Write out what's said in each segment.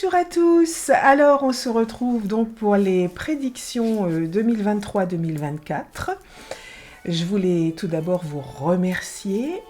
Bonjour à tous. Alors, on se retrouve donc pour les prédictions 2023-2024. Je voulais tout d'abord vous remercier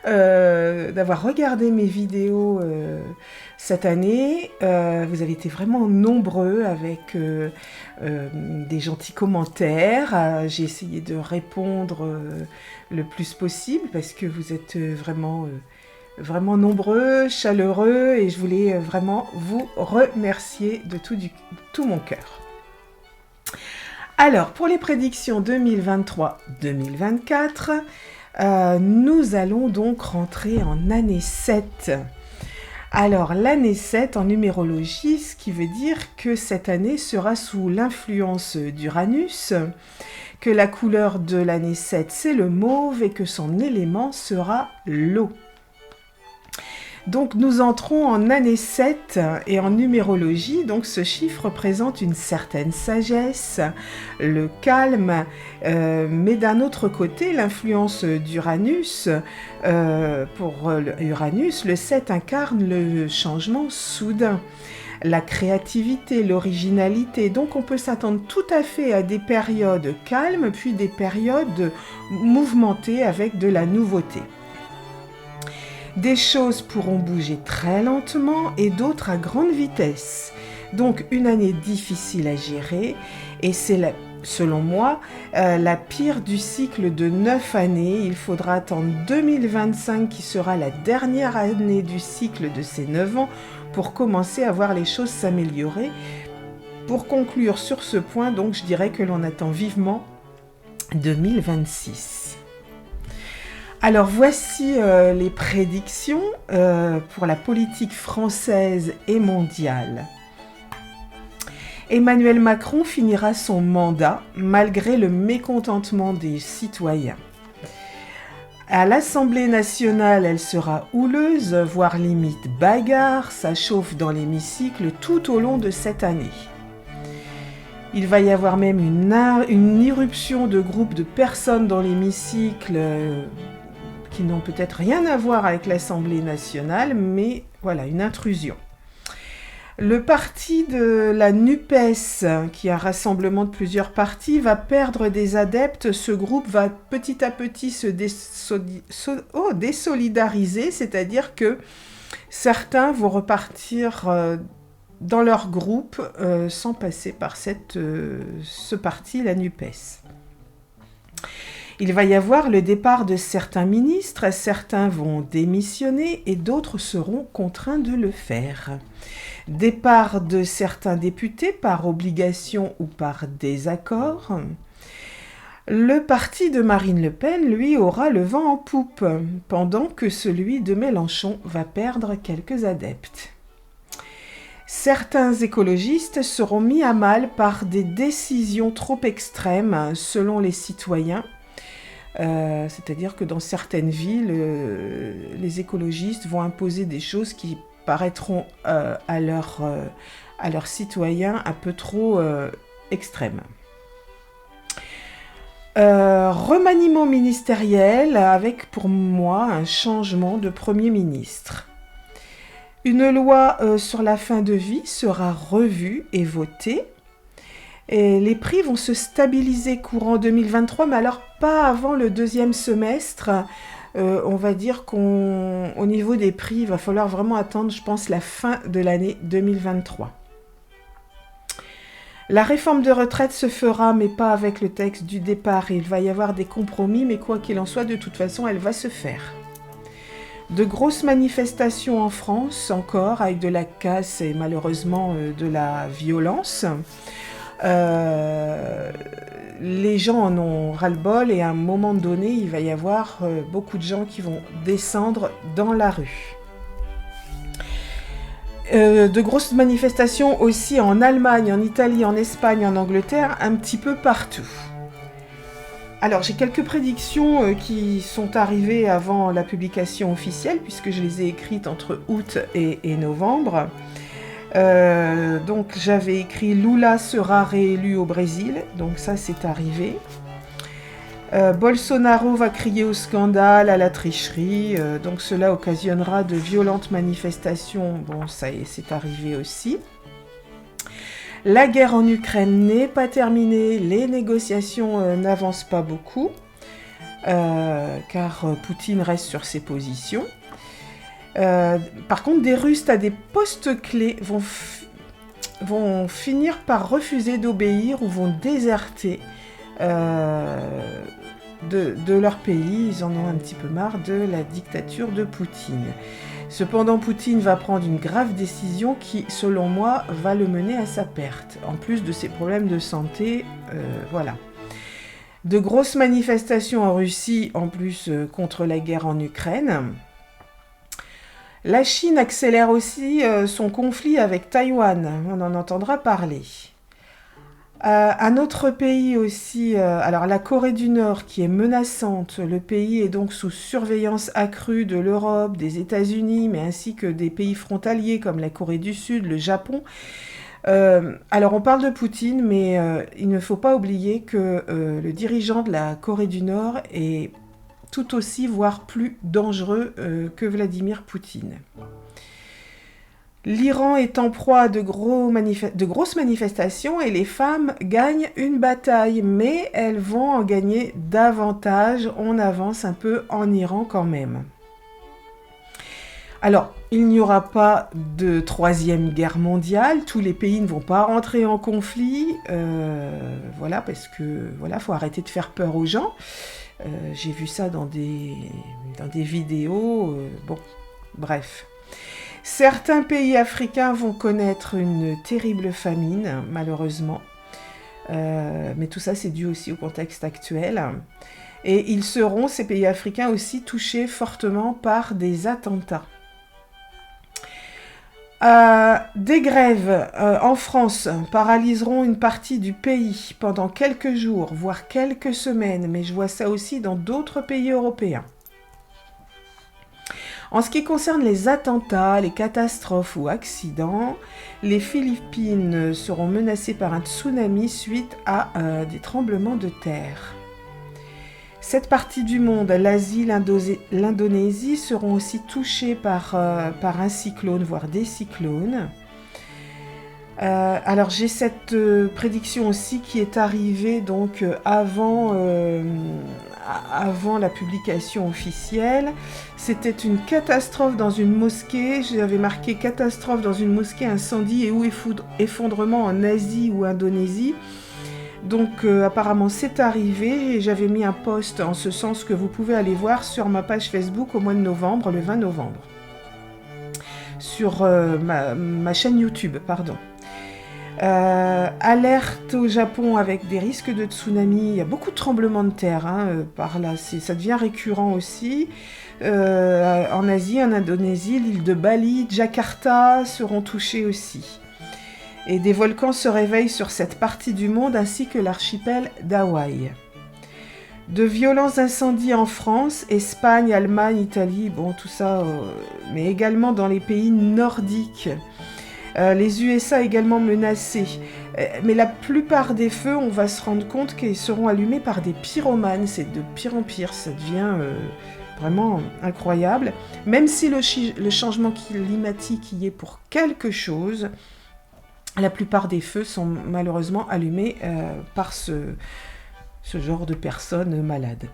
d'avoir regardé mes vidéos cette année. Vous avez été vraiment nombreux avec des gentils commentaires. J'ai essayé de répondre le plus possible parce que vous êtes vraiment nombreux, chaleureux, et je voulais vraiment vous remercier de tout mon cœur. Alors, pour les prédictions 2023-2024, nous allons donc rentrer en année 7. Alors, l'année 7 en numérologie, ce qui veut dire que cette année sera sous l'influence d'Uranus, que la couleur de l'année 7 c'est le mauve et que son élément sera l'eau. Donc nous entrons en année 7 et en numérologie, donc ce chiffre représente une certaine sagesse, le calme, mais d'un autre côté, l'influence d'Uranus, pour Uranus, le 7 incarne le changement soudain, la créativité, l'originalité. Donc on peut s'attendre tout à fait à des périodes calmes, puis des périodes mouvementées avec de la nouveauté. Des choses pourront bouger très lentement et d'autres à grande vitesse. Donc une année difficile à gérer et c'est, selon moi, la pire du cycle de 9 années. Il faudra attendre 2025 qui sera la dernière année du cycle de ces 9 ans pour commencer à voir les choses s'améliorer. Pour conclure sur ce point, donc je dirais que l'on attend vivement 2026. Alors voici les prédictions pour la politique française et mondiale. Emmanuel Macron finira son mandat malgré le mécontentement des citoyens. À l'Assemblée nationale, elle sera houleuse, voire limite bagarre, ça chauffe dans l'hémicycle tout au long de cette année. Il va y avoir même une irruption de groupes de personnes dans l'hémicycle qui n'ont peut-être rien à voir avec l'Assemblée nationale, mais voilà, une intrusion. Le parti de la NUPES, qui est un rassemblement de plusieurs partis, va perdre des adeptes. Ce groupe va petit à petit se désolidariser, c'est-à-dire que certains vont repartir dans leur groupe sans passer par ce parti, la NUPES. Il va y avoir le départ de certains ministres, certains vont démissionner et d'autres seront contraints de le faire. Départ de certains députés par obligation ou par désaccord. Le parti de Marine Le Pen, lui, aura le vent en poupe, pendant que celui de Mélenchon va perdre quelques adeptes. Certains écologistes seront mis à mal par des décisions trop extrêmes selon les citoyens. C'est-à-dire que dans certaines villes, les écologistes vont imposer des choses qui paraîtront à leurs citoyens un peu trop extrêmes. Remaniement ministériel avec pour moi un changement de Premier ministre. Une loi sur la fin de vie sera revue et votée. Et les prix vont se stabiliser courant 2023, mais alors pas avant le deuxième semestre. On va dire qu'au niveau des prix, il va falloir vraiment attendre, je pense, la fin de l'année 2023. La réforme de retraite se fera, mais pas avec le texte du départ. Il va y avoir des compromis, mais quoi qu'il en soit, de toute façon, elle va se faire. De grosses manifestations en France, encore, avec de la casse et malheureusement de la violence. Les gens en ont ras-le-bol et à un moment donné, il va y avoir beaucoup de gens qui vont descendre dans la rue. De grosses manifestations aussi en Allemagne, en Italie, en Espagne, en Angleterre, un petit peu partout. Alors, j'ai quelques prédictions qui sont arrivées avant la publication officielle, puisque je les ai écrites entre août et novembre. Donc j'avais écrit Lula sera réélu au Brésil, donc ça c'est arrivé. Bolsonaro va crier au scandale, à la tricherie, donc cela occasionnera de violentes manifestations. Bon, ça c'est arrivé aussi. La guerre en Ukraine n'est pas terminée, les négociations n'avancent pas beaucoup, car Poutine reste sur ses positions. Par contre, des Russes à des postes clés vont finir par refuser d'obéir ou vont déserter de leur pays. Ils en ont un petit peu marre de la dictature de Poutine. Cependant, Poutine va prendre une grave décision qui, selon moi, va le mener à sa perte. En plus de ses problèmes de santé, voilà. De grosses manifestations en Russie, en plus contre la guerre en Ukraine. La Chine accélère aussi son conflit avec Taïwan. On en entendra parler. Un autre pays aussi, alors la Corée du Nord qui est menaçante. Le pays est donc sous surveillance accrue de l'Europe, des États-Unis, mais ainsi que des pays frontaliers comme la Corée du Sud, le Japon. Alors on parle de Poutine, mais il ne faut pas oublier que le dirigeant de la Corée du Nord est tout aussi, voire plus dangereux que Vladimir Poutine. L'Iran est en proie à de grosses manifestations et les femmes gagnent une bataille, mais elles vont en gagner davantage. On avance un peu en Iran quand même. Alors, il n'y aura pas de troisième guerre mondiale, tous les pays ne vont pas rentrer en conflit, voilà, parce que voilà, faut arrêter de faire peur aux gens. J'ai vu ça dans des vidéos, bon, bref. Certains pays africains vont connaître une terrible famine, malheureusement. Mais tout ça, c'est dû aussi au contexte actuel. Et ils seront, ces pays africains, aussi touchés fortement par des attentats. Des grèves en France paralyseront une partie du pays pendant quelques jours, voire quelques semaines, mais je vois ça aussi dans d'autres pays européens. En ce qui concerne les attentats, les catastrophes ou accidents, les Philippines seront menacées par un tsunami suite à des tremblements de terre. Cette partie du monde, l'Asie, l'Indonésie, seront aussi touchées par un cyclone, voire des cyclones. Alors j'ai cette prédiction aussi qui est arrivée donc avant la publication officielle. C'était une catastrophe dans une mosquée. J'avais marqué catastrophe dans une mosquée, incendie et ou effondrement en Asie ou Indonésie. Donc apparemment c'est arrivé et j'avais mis un post en ce sens que vous pouvez aller voir sur ma page Facebook au mois de novembre, le 20 novembre. Sur ma chaîne YouTube, pardon. Alerte au Japon avec des risques de tsunami. Il y a beaucoup de tremblements de terre par là. Ça devient récurrent aussi. En Asie, en Indonésie, l'île de Bali, Jakarta seront touchées aussi. Et des volcans se réveillent sur cette partie du monde ainsi que l'archipel d'Hawaï. De violents incendies en France, Espagne, Allemagne, Italie, bon tout ça, mais également dans les pays nordiques. Les USA également menacés. Mais la plupart des feux, on va se rendre compte qu'ils seront allumés par des pyromanes. C'est de pire en pire, ça devient vraiment incroyable. Même si le changement climatique y est pour quelque chose, la plupart des feux sont malheureusement allumés par ce genre de personnes malades.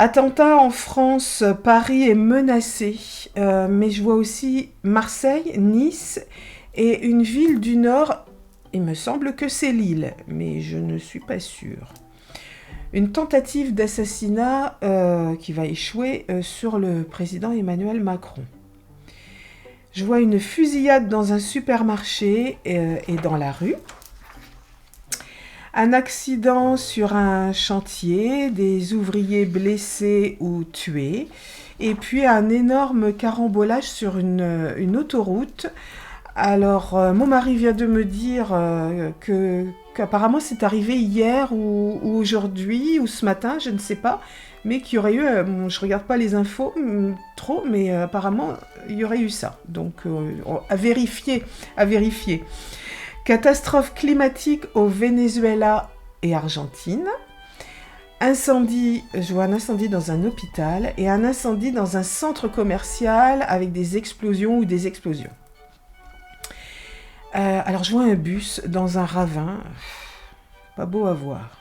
Attentat en France, Paris est menacé, mais je vois aussi Marseille, Nice et une ville du Nord, il me semble que c'est Lille, mais je ne suis pas sûre. Une tentative d'assassinat qui va échouer sur le président Emmanuel Macron. Je vois une fusillade dans un supermarché et dans la rue. Un accident sur un chantier, des ouvriers blessés ou tués, et puis un énorme carambolage sur une autoroute. Alors, mon mari vient de me dire qu'apparemment c'est arrivé hier ou aujourd'hui ou ce matin, je ne sais pas, mais qu'il y aurait eu, je regarde pas les infos trop, mais apparemment il y aurait eu ça. Donc, à vérifier. Catastrophe climatique au Venezuela et Argentine. Incendie, je vois un incendie dans un hôpital et un incendie dans un centre commercial avec des explosions ou des explosions. Alors je vois un bus dans un ravin, pas beau à voir.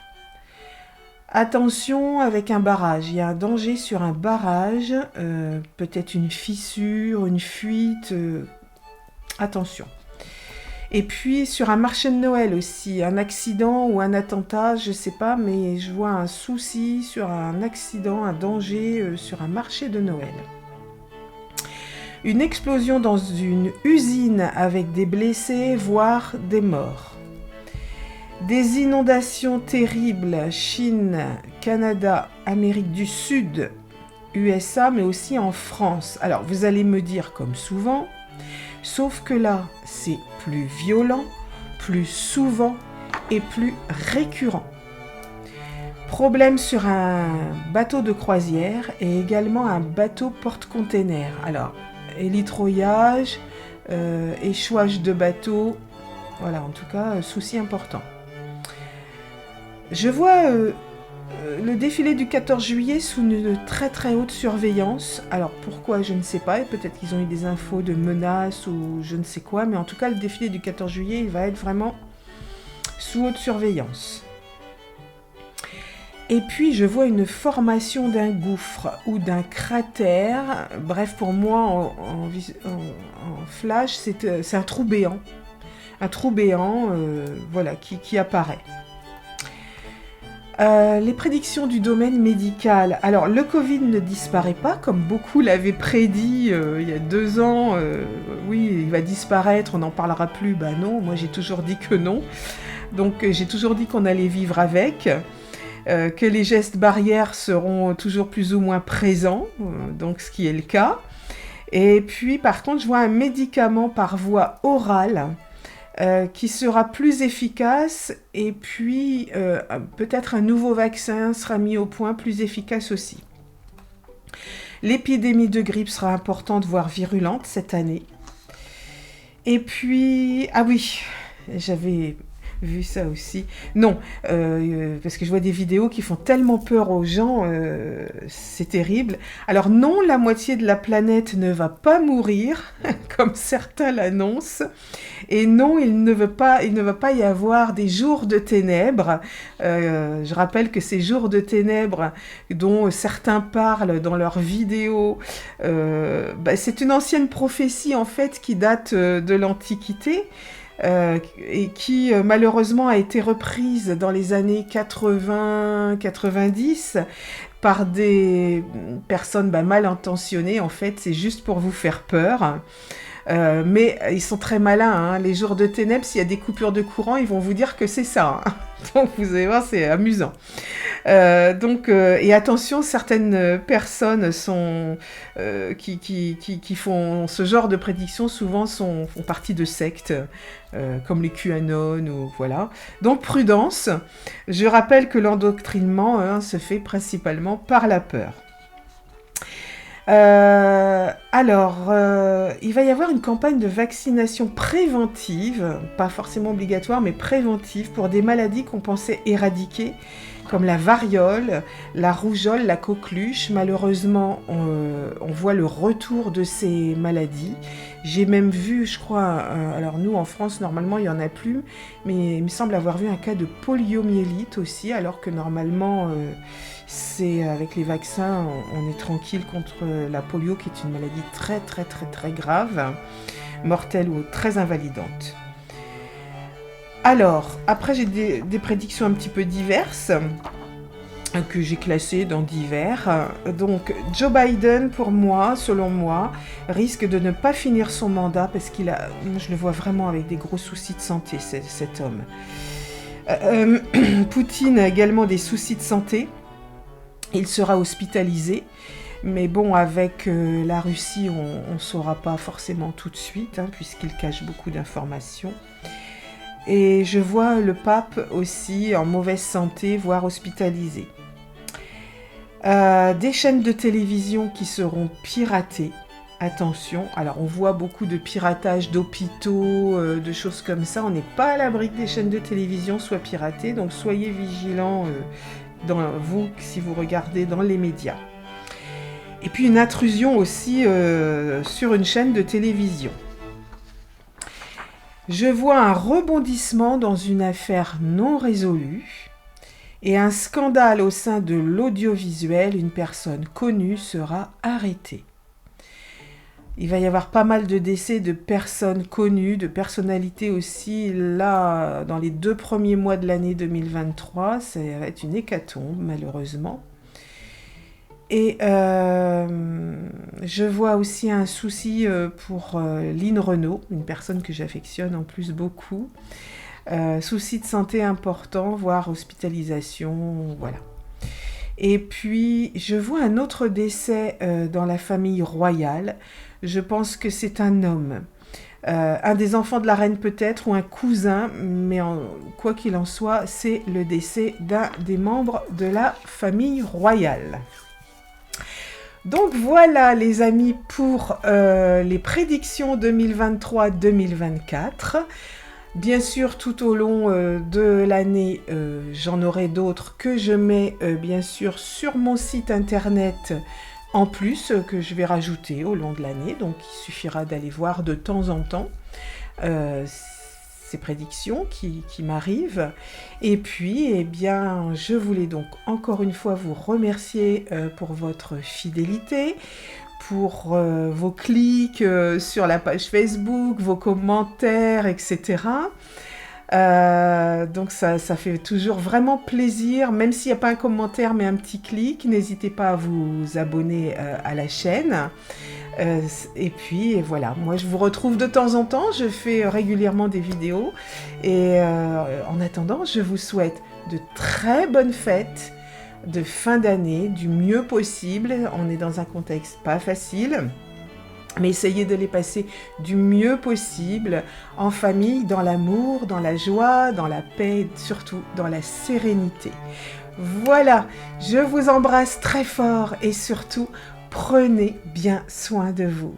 Attention avec un barrage, il y a un danger sur un barrage, peut-être une fissure, une fuite, attention. Et puis sur un marché de Noël aussi, un accident ou un attentat, je sais pas, mais je vois un souci sur un accident, un danger sur un marché de Noël. Une explosion dans une usine avec des blessés, voire des morts. Des inondations terribles, Chine, Canada, Amérique du Sud, USA, mais aussi en France. Alors vous allez me dire comme souvent, sauf que là, c'est plus violent, plus souvent et plus récurrent. Problème sur un bateau de croisière et également un bateau porte-container. Alors, élitroyage, échouage de bateau, voilà, en tout cas, souci important. Je vois le défilé du 14 juillet sous une très très haute surveillance. Alors pourquoi, je ne sais pas, peut-être qu'ils ont eu des infos de menaces ou je ne sais quoi, mais en tout cas le défilé du 14 juillet, il va être vraiment sous haute surveillance. Et puis je vois une formation d'un gouffre ou d'un cratère. Bref, pour moi, en flash, c'est un trou béant. Un trou béant voilà, qui apparaît. Les prédictions du domaine médical. Alors, le Covid ne disparaît pas, comme beaucoup l'avaient prédit il y a 2 ans. Oui, il va disparaître, on n'en parlera plus. Ben non, moi j'ai toujours dit que non. Donc, j'ai toujours dit qu'on allait vivre avec, que les gestes barrières seront toujours plus ou moins présents, donc ce qui est le cas. Et puis, par contre, je vois un médicament par voie orale qui sera plus efficace, et puis peut-être un nouveau vaccin sera mis au point, plus efficace aussi. L'épidémie de grippe sera importante, voire virulente cette année. Et puis, ah oui, j'avais vu ça aussi. Non, parce que je vois des vidéos qui font tellement peur aux gens, c'est terrible. Alors non, la moitié de la planète ne va pas mourir, comme certains l'annoncent. Et non, il ne va pas y avoir des jours de ténèbres. Je rappelle que ces jours de ténèbres dont certains parlent dans leurs vidéos, c'est une ancienne prophétie en fait qui date de l'Antiquité. Et qui malheureusement a été reprise dans les années 80-90 par des personnes mal intentionnées. En fait, c'est juste pour vous faire peur. Mais ils sont très malins, hein. Les jours de ténèbres, s'il y a des coupures de courant, ils vont vous dire que c'est ça, hein. Donc vous allez voir, c'est amusant. Et attention, certaines personnes qui font ce genre de prédictions souvent font partie de sectes, comme les QAnon ou voilà. Donc prudence. Je rappelle que l'endoctrinement se fait principalement par la peur. Il va y avoir une campagne de vaccination préventive, pas forcément obligatoire, mais préventive, pour des maladies qu'on pensait éradiquer, comme la variole, la rougeole, la coqueluche. Malheureusement, on voit le retour de ces maladies. J'ai même vu, je crois, alors nous en France, normalement, il n'y en a plus, mais il me semble avoir vu un cas de poliomyélite aussi, alors que normalement... c'est avec les vaccins, on est tranquille contre la polio, qui est une maladie très très très très grave, mortelle ou très invalidante. Alors, après j'ai des prédictions un petit peu diverses, que j'ai classées dans divers. Donc, Joe Biden, pour moi, selon moi, risque de ne pas finir son mandat, parce je le vois vraiment avec des gros soucis de santé, cet homme. Poutine a également des soucis de santé. Il sera hospitalisé, mais bon, avec la Russie, on ne saura pas forcément tout de suite, hein, puisqu'il cache beaucoup d'informations. Et je vois le pape aussi en mauvaise santé, voire hospitalisé. Des chaînes de télévision qui seront piratées. Attention, alors on voit beaucoup de piratage d'hôpitaux, de choses comme ça. On n'est pas à l'abri que des chaînes de télévision soient piratées, donc soyez vigilants si vous regardez dans les médias. Et puis une intrusion aussi sur une chaîne de télévision. Je vois un rebondissement dans une affaire non résolue et un scandale au sein de l'audiovisuel. Une personne connue sera arrêtée. Il va y avoir pas mal de décès de personnes connues, de personnalités aussi. Là, dans les 2 premiers mois de l'année 2023, ça va être une hécatombe, malheureusement. Et je vois aussi un souci pour Line Renaud, une personne que j'affectionne en plus beaucoup. Souci de santé important, voire hospitalisation, voilà. Et puis, je vois un autre décès dans la famille royale. Je pense que c'est un homme. Un des enfants de la reine peut-être, ou un cousin, mais quoi qu'il en soit, c'est le décès d'un des membres de la famille royale. Donc voilà les amis pour les prédictions 2023-2024. Bien sûr, tout au long de l'année, j'en aurai d'autres que je mets bien sûr sur mon site internet en plus, que je vais rajouter au long de l'année. Donc il suffira d'aller voir de temps en temps ces prédictions qui m'arrivent. Et puis, eh bien, je voulais donc encore une fois vous remercier pour votre fidélité, pour vos clics sur la page Facebook, vos commentaires, etc. Donc ça fait toujours vraiment plaisir, même s'il n'y a pas un commentaire mais un petit clic. N'hésitez pas à vous abonner à la chaîne. Et puis voilà, moi je vous retrouve de temps en temps, je fais régulièrement des vidéos. Et en attendant, je vous souhaite de très bonnes fêtes de fin d'année, du mieux possible. On est dans un contexte pas facile, mais essayez de les passer du mieux possible, en famille, dans l'amour, dans la joie, dans la paix, et surtout dans la sérénité. Voilà, je vous embrasse très fort et surtout, prenez bien soin de vous.